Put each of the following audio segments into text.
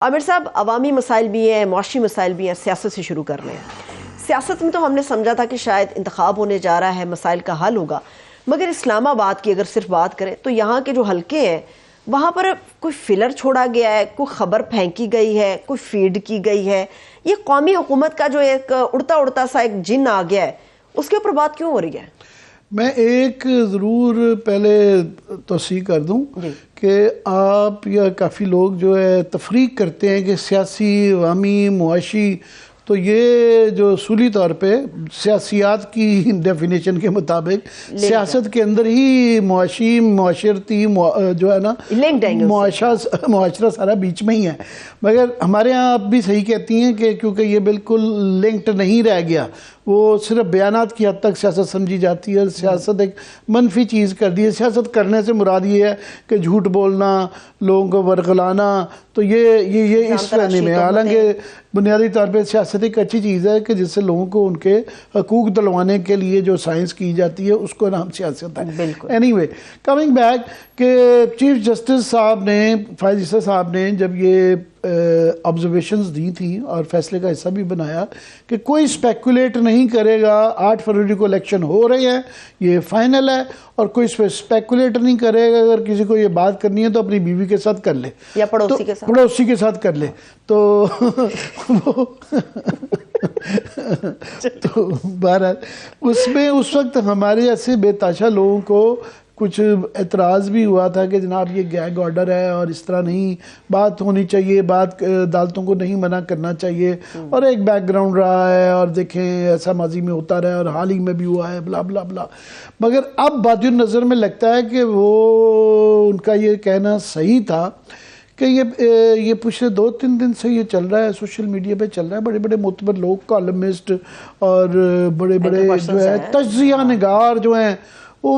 عامر صاحب، عوامی مسائل بھی ہیں، معاشی مسائل بھی ہیں، سیاست سے شروع کر رہے ہیں۔ سیاست میں تو ہم نے سمجھا تھا کہ شاید انتخاب ہونے جا رہا ہے، مسائل کا حل ہوگا، مگر اسلام آباد کی اگر صرف بات کریں تو یہاں کے جو حلقے ہیں وہاں پر کوئی فلر چھوڑا گیا ہے، کوئی خبر پھینکی گئی ہے، کوئی فیڈ کی گئی ہے۔ یہ قومی حکومت کا جو ایک اڑتا اڑتا سا ایک جن آ گیا ہے، اس کے اوپر بات کیوں ہو رہی ہے؟ میں ایک ضرور پہلے توثیق کر دوں کہ آپ یا کافی لوگ جو ہے تفریق کرتے ہیں کہ سیاسی، عوامی، معاشی، تو یہ جو اصولی طور پہ سیاسیات کی ڈیفینیشن کے مطابق سیاست کے اندر ہی معاشی، معاشرتی جو ہے نا معاشرہ سارا بیچ میں ہی ہے، مگر ہمارے ہاں آپ بھی صحیح کہتی ہیں کہ کیونکہ یہ بالکل لنکڈ نہیں رہ گیا، وہ صرف بیانات کی حد تک سیاست سمجھی جاتی ہے، سیاست ایک منفی چیز کر دی ہے۔ سیاست کرنے سے مراد یہ ہے کہ جھوٹ بولنا، لوگوں کو ورغلانا، تو یہ اس معنی میں، حالانکہ بنیادی طور پہ سیاست ایک اچھی چیز ہے کہ جس سے لوگوں کو ان کے حقوق دلوانے کے لیے جو سائنس کی جاتی ہے اس کو نام سیاست ہے۔ اینی وے، کمنگ بیک کہ چیف جسٹس صاحب نے، فائز عیسیٰ صاحب نے جب یہ آبزرویشنز دی تھی اور فیصلے کا حصہ بھی بنایا کہ کوئی اسپیکولیٹ نہیں کرے گا، 8 فروری کو الیکشن ہو رہے ہیں، یہ فائنل ہے، اور کوئی اس پہ اسپیکولیٹ نہیں کرے گا، اگر کسی کو یہ بات کرنی ہے تو اپنی بیوی کے ساتھ کر لے یا پڑوسی کے ساتھ کر لے۔ تو بہرحال اس میں اس وقت ہمارے ایسے بے تاشا لوگوں کو کچھ اعتراض بھی ہوا تھا کہ جناب یہ گیگ آرڈر ہے اور اس طرح نہیں بات ہونی چاہیے، بات عدالتوں کو نہیں منع کرنا چاہیے، اور ایک بیک گراؤنڈ رہا ہے اور دیکھیں ایسا ماضی میں ہوتا رہا ہے اور حال ہی میں بھی ہوا ہے، بلا بلا بلا۔ مگر اب بادی النظر میں لگتا ہے کہ وہ ان کا یہ کہنا صحیح تھا کہ یہ پچھلے 2-3 دن سے یہ چل رہا ہے، سوشل میڈیا پہ چل رہا ہے، بڑے بڑے معتبر لوگ، کالمسٹ اور بڑے بڑے جو ہے تجزیہ نگار جو ہیں وہ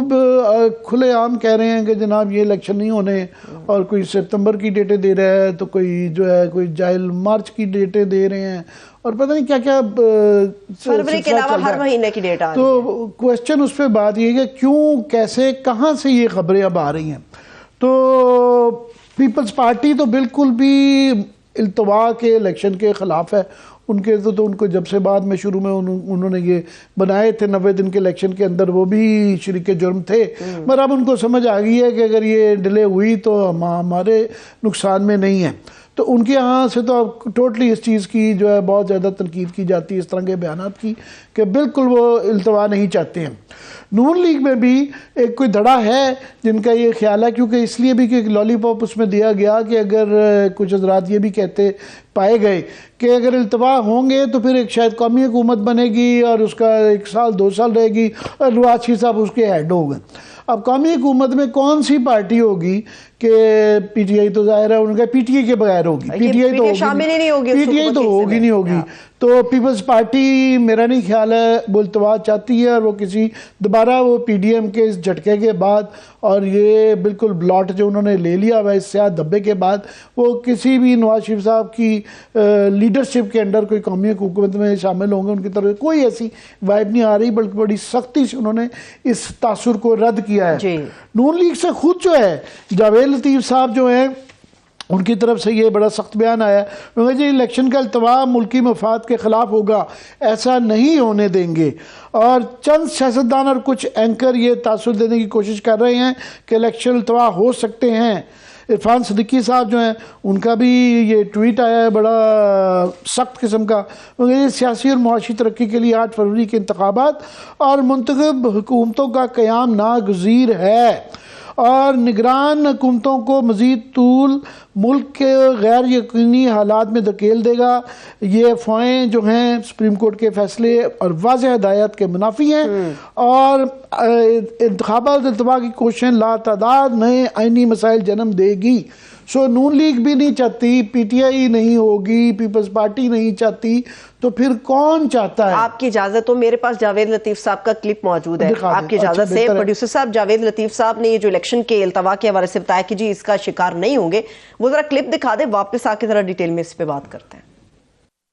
کھلے عام کہہ رہے ہیں کہ جناب یہ الیکشن نہیں ہونے، اور کوئی ستمبر کی ڈیٹیں دے رہا ہے، تو کوئی جو ہے کوئی جائل مارچ کی ڈیٹیں دے رہے ہیں، اور پتہ نہیں کیا کیا فروری کے علاوہ ہر مہینے کی ڈیٹ آ رہی ہے۔ تو کوشچن اس پہ بات یہ ہے کہ کیوں، کیسے، کہاں سے یہ خبریں اب آ رہی ہیں؟ تو پیپلز پارٹی تو بالکل بھی التوا کے الیکشن کے خلاف ہے، ان کے تو ان کو جب سے بعد میں شروع میں انہوں نے یہ بنائے تھے 90 دن کے الیکشن کے اندر، وہ بھی شریک جرم تھے، مگر اب ان کو سمجھ آ گئی ہے کہ اگر یہ ڈیلے ہوئی تو ہمارے نقصان میں نہیں ہے۔ تو ان کے ہاں سے تو اب ٹوٹلی اس چیز کی جو ہے بہت زیادہ تنقید کی جاتی ہے، اس طرح کے بیانات کی، کہ بالکل وہ التوا نہیں چاہتے ہیں۔ نون لیگ میں بھی ایک کوئی دھڑا ہے جن کا یہ خیال ہے، کیونکہ اس لیے بھی کہ لالی پاپ اس میں دیا گیا کہ اگر کچھ حضرات یہ بھی کہتے پائے گئے کہ اگر التوا ہوں گے تو پھر ایک شاید قومی حکومت بنے گی اور اس کا 1 سال 2 سال رہے گی اور نواز شریف صاحب اس کے ہیڈ ہو گئے۔ اب قومی حکومت میں کون سی پارٹی ہوگی کہ پی ٹی آئی تو ظاہر ہے ان کا پی ٹی آئی کے بغیر ہوگی، پی ٹی آئی تو ہوگی نہیں ہوگی، تو پیپلز پارٹی میرا نہیں خیال ہے وہ التوا چاہتی ہے، اور وہ کسی دوبارہ وہ پی ڈی ایم کے اس جھٹکے کے بعد اور یہ بالکل بلاٹ جو انہوں نے لے لیا ہوا اس سیاہ دھبے کے بعد، وہ کسی بھی نواز شریف صاحب کی لیڈرشپ کے انڈر کوئی قومی حکومت میں شامل ہوں گے، ان کی طرف کوئی ایسی وائب نہیں آ رہی، بلکہ بڑی سختی سے انہوں نے اس تاثر کو رد کیا ہے۔ نون لیگ سے خود جو ہے جاوید لطیف صاحب جو ہیں ان کی طرف سے یہ بڑا سخت بیان آیا ہے، جی الیکشن کا التوا ملکی مفاد کے خلاف ہوگا، ایسا نہیں ہونے دیں گے، اور چند سیاستدان اور کچھ اینکر یہ تاثر دینے کی کوشش کر رہے ہیں کہ الیکشن التوا ہو سکتے ہیں۔ عرفان صدیقی صاحب جو ہیں ان کا بھی یہ ٹویٹ آیا ہے بڑا سخت قسم کا، یہ سیاسی اور معاشی ترقی کے لیے 8 فروری کے انتخابات اور منتخب حکومتوں کا قیام ناگزیر ہے، اور نگران حکومتوں کو مزید طول ملک کے غیر یقینی حالات میں دھکیل دے گا۔ یہ افواہیں جو ہیں سپریم کورٹ کے فیصلے اور واضح ہدایت کے منافی ہیں، اور انتخابات التوا کی کوششیں لاتعداد نئے آئینی مسائل جنم دے گی۔ سو نون لیگ بھی نہیں چاہتی، پی ٹی آئی نہیں ہوگی، پیپلز پارٹی نہیں چاہتی، تو پھر کون چاہتا ہے؟ آپ کی اجازت تو میرے پاس جاوید لطیف صاحب کا کلپ موجود ہے، آپ کی اجازت سے پروڈیوسر صاحب، جاوید لطیف صاحب نے یہ جو الیکشن کے التوا کے حوالے سے بتایا کہ جی اس کا شکار نہیں ہوں گے، وہ ذرا کلپ دکھا دیں، واپس آ کے ذرا ڈیٹیل میں اس پہ بات کرتے ہیں۔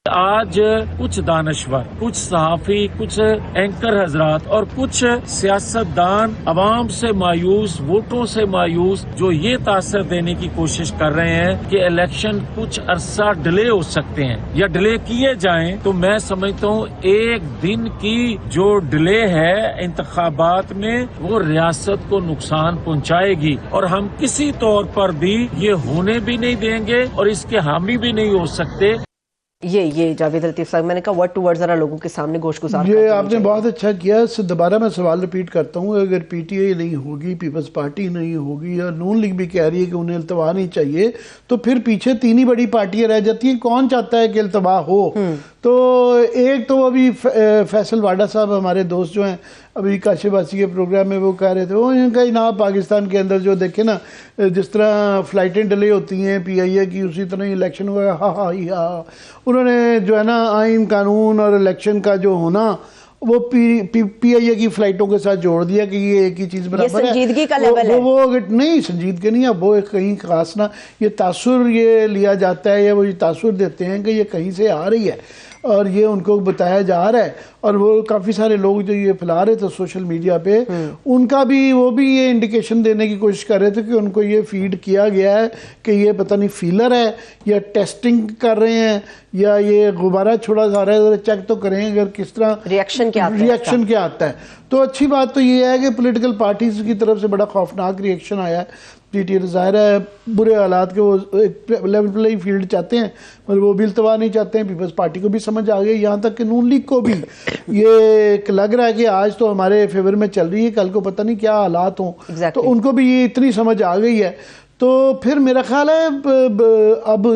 آج کچھ دانشور، کچھ صحافی، کچھ اینکر حضرات اور کچھ سیاستدان عوام سے مایوس، ووٹوں سے مایوس، جو یہ تاثر دینے کی کوشش کر رہے ہیں کہ الیکشن کچھ عرصہ ڈیلے ہو سکتے ہیں یا ڈیلے کیے جائیں، تو میں سمجھتا ہوں ایک دن کی جو ڈیلے ہے انتخابات میں وہ ریاست کو نقصان پہنچائے گی، اور ہم کسی طور پر بھی یہ ہونے بھی نہیں دیں گے اور اس کے حامی بھی نہیں ہو سکتے۔ یہ جاوید لطیف صاحب، میں نے کہا ورڈ ٹو ورڈ ذرا لوگوں کے سامنے گوش گزار یہ آپ نے بہت اچھا کیا۔ دوبارہ میں سوال ریپیٹ کرتا ہوں، اگر پی ٹی آئی نہیں ہوگی، پیپلز پارٹی نہیں ہوگی، یا نون لیگ بھی کہہ رہی ہے کہ انہیں التوا نہیں چاہیے، تو پھر پیچھے تین ہی بڑی پارٹیاں رہ جاتی ہیں۔ کون چاہتا ہے کہ التوا ہو؟ تو ایک تو ابھی فیصل واڈا صاحب ہمارے دوست جو ہیں، ابھی کاشف واسی کے پروگرام میں وہ کہہ رہے تھے، وہ ان کا جناب پاکستان کے اندر جو دیکھیں نا، جس طرح فلائٹیں ڈیلے ہوتی ہیں پی آئی اے کی، اسی طرح ہی الیکشن ہوا۔ ہاں انہوں نے جو ہے نا آئین قانون اور الیکشن کا جو ہونا وہ پی آئی اے کی فلائٹوں کے ساتھ جوڑ دیا کہ یہ ایک ہی چیز برابر ہے۔ سنجیدگی کا لیول ہے، وہ نہیں سنجیدگی نہیں ہے، وہ کہیں خاص نہ یہ تاثر یہ لیا جاتا ہے، یا وہ یہ تاثر دیتے ہیں کہ یہ کہیں سے آ رہی ہے اور یہ ان کو بتایا جا رہا ہے۔ اور وہ کافی سارے لوگ جو یہ پھیلا رہے تھے سوشل میڈیا پہ، ان کا بھی وہ بھی یہ انڈیکیشن دینے کی کوشش کر رہے تھے کہ ان کو یہ فیڈ کیا گیا ہے کہ یہ پتہ نہیں فیلر ہے یا ٹیسٹنگ کر رہے ہیں یا یہ غبارہ چھوڑا جا رہا ہے، ذرا چیک تو کریں اگر کس طرح ریئیکشن کیا آتا ہے۔ تو اچھی بات تو یہ ہے کہ پولیٹیکل پارٹیز کی طرف سے بڑا خوفناک ریئیکشن آیا ہے۔ پی ٹی آئی ظاہر ہے برے حالات کے وہ ایک لیول پلے فیلڈ چاہتے ہیں، مگر وہ بھی التوا نہیں چاہتے ہیں۔ پیپلز پارٹی کو بھی سمجھ آ گئی، یہاں تک کہ نون لیگ کو بھی یہ ایک لگ رہا ہے کہ آج تو ہمارے فیور میں چل رہی ہے، کل کو پتہ نہیں کیا حالات ہوں، تو ان کو بھی یہ اتنی سمجھ آ گئی ہے۔ تو پھر میرا خیال ہے اب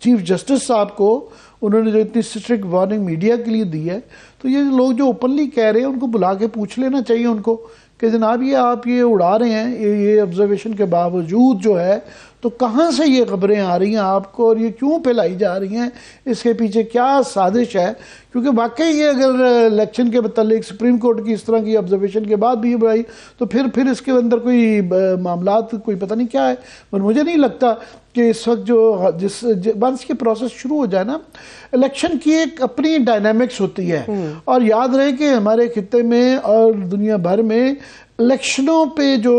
چیف جسٹس صاحب کو انہوں نے جو اتنی اسٹرکٹ وارننگ میڈیا کے لیے دی ہے، تو یہ لوگ جو اوپنلی کہہ رہے ہیں ان کو بلا کے پوچھ لینا چاہیے ان کو کہ جناب یہ آپ یہ اڑا رہے ہیں، یہ آبزرویشن کے باوجود جو ہے، تو کہاں سے یہ خبریں آ رہی ہیں آپ کو اور یہ کیوں پھیلائی جا رہی ہیں، اس کے پیچھے کیا سازش ہے؟ کیونکہ واقعی یہ اگر الیکشن کے متعلق سپریم کورٹ کی اس طرح کی آبزرویشن کے بعد بھی یہ بڑھائی، تو پھر اس کے اندر کوئی معاملات کوئی پتہ نہیں کیا ہے۔ اور مجھے نہیں لگتا کہ اس وقت جو بس کے پروسیس شروع ہو جائے نا، الیکشن کی ایک اپنی ڈائنامکس ہوتی ہے، اور یاد رہے کہ ہمارے خطے میں اور دنیا بھر میں الیکشنوں پہ جو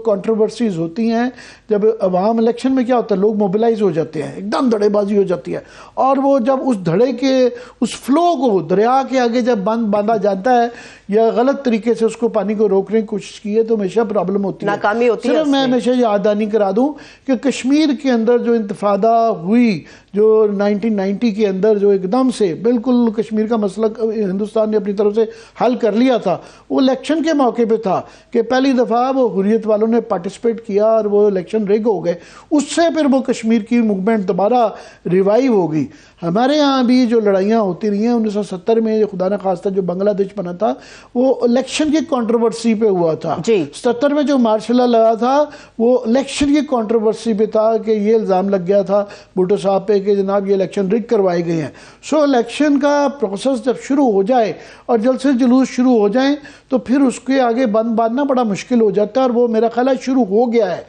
کنٹروورسیز ہوتی ہیں، جب عوام الیکشن میں کیا ہوتا ہے، لوگ موبلائز ہو جاتے ہیں، ایک دم دھڑے بازی ہو جاتی ہے، اور وہ جب اس دھڑے کے اس فلو کو دریا کے آگے جب باندھا جاتا ہے یا غلط طریقے سے اس کو پانی کو روکنے کی کوشش کی ہے، تو ہمیشہ پرابلم ہوتی ہے، ناکامی ہوتی ہے۔ صرف میں ہمیشہ یاد دہانی کرا دوں کہ کشمیر کے اندر جو انتفاضہ ہوئی، جو 1990 کے اندر جو ایک دم سے بالکل کشمیر کا مسئلہ ہندوستان نے اپنی طرف سے حل کر لیا تھا، وہ الیکشن کے موقع پہ تھا کہ پہلی دفعہ وہ حریت والوں نے پارٹیسپیٹ کیا اور وہ الیکشن ریگ ہو گئے، اس سے پھر وہ کشمیر کی موومنٹ دوبارہ ریوائیو ہو گئی۔ ہمارے ہاں بھی جو لڑائیاں ہوتی رہی ہیں 1970 میں خدا نخواستہ جو بنگلہ دیش بنا تھا وہ الیکشن کی کنٹروورسی پہ ہوا تھا۔ 77 میں جو مارشل لا لگا تھا وہ الیکشن کی کنٹروورسی پہ تھا کہ یہ الزام لگ گیا تھا بھٹو صاحب پہ کہ جناب یہ الیکشن ریگ کروائے گئے ہیں۔ سو الیکشن کا پروسیس جب شروع ہو جائے اور جلد سے جلوس شروع ہو جائیں تو پھر اس کے آگے بند باندھنا بڑا مشکل ہو جاتا ہے، اور وہ میرا خیال ہے شروع ہو گیا ہے۔